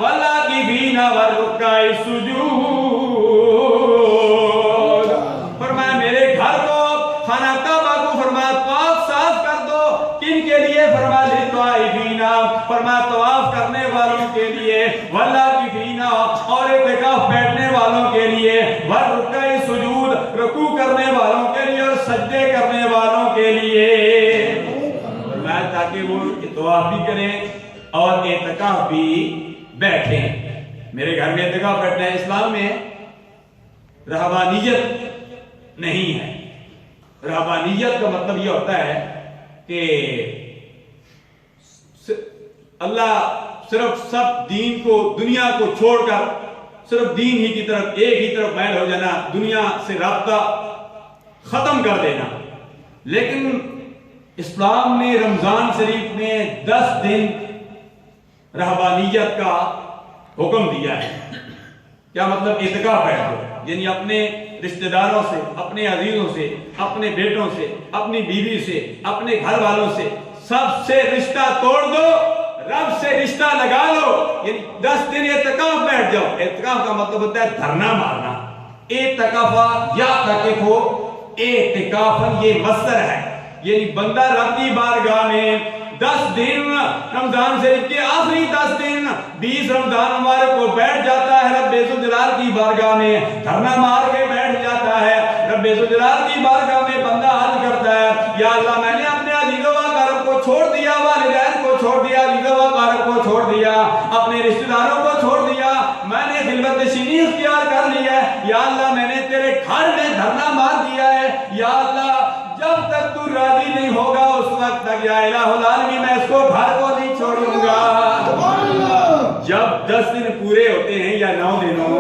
वल्लाकिफीना वरुक्काई सुजूद। फरमाया मेरे घर को, खाना काबा को फरमाया पाक साफ कर दो। किन के लिए? फरमाया लित्वाइफीना, फरमाया तवाफ करने वालों के लिए, वल्लाकिफीना और इत्काफ बैठने वालों के लिए, वरुक्काई सुजूद रुकू करने वालों के लिए और सजदे करने वालों के लिए, ताकि वो तवाफ भी करें और इत्काफ भी बैठें। मेरे घर में इत्काफ बैठना है, इस्लाम में रहबानियत नहीं है। रहबानियत का मतलब यह होता है कि अल्लाह सिर्फ सब दीन को, दुनिया को छोड़कर सिर्फ दीन ही की तरफ, एक ही तरफ मैल हो जाना, दुनिया से राब्ता खत्म कर देना। लेकिन इस्लाम ने रमजान शरीफ में 10 दिन रहबानियत का हुक्म दिया है। क्या मतलब? इत्काफ बैठो, यानी अपने रिश्तेदारों से, अपने अजीजों से, अपने बेटों से, अपनी बीवी से, अपने घर वालों से, सबसे रिश्ता तोड़ दो, रब से रिश्ता लगा लो। यानी 10 दिन इत्काफ बैठ जाओ। इत्काफ का मतलब होता है धरना मारना। इत्काफा या तकिफो, इत्काफन ये मस्दर है, यानी बंदा रब की बारगाह में 10 दिन, रमजान शरीफ के आखिरी 10 दिन, 20 रमजान हमारे को बैठ जाता है रब्बे ज़ुल-जलाल की बारगाह में, धरना मार के बैठ जाता है रब्बे ज़ुल-जलाल की बारगाह में। बंदा अर्ज करता है, या अल्लाह मैंने अपने अज़ीज़ो व अक़ारिब को छोड़ दिया, वालिदैन को छोड़ दिया, अज़ीज़ो व अक़ारिब को छोड़ दिया, अपने रिश्तेदारों को छोड़ दिया, मैंने खिलवत नशीनी इख्तियार कर लिया है। या अल्लाह मैंने तेरे घर में धरना मार दिया है। या अल्लाह जब तक तू राजी नहीं होगा उस वक्त तक या इलाहुल आलमीन मैं इसको घर को नहीं छोड़ूंगा। जब 10 दिन पूरे होते हैं या 9 दिनों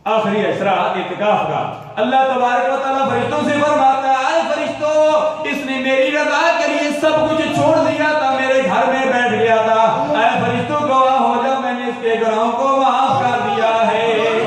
आखिरी असरा इत्काफ का, अल्लाह तबारक व तआला फरिश्तों से फरमाता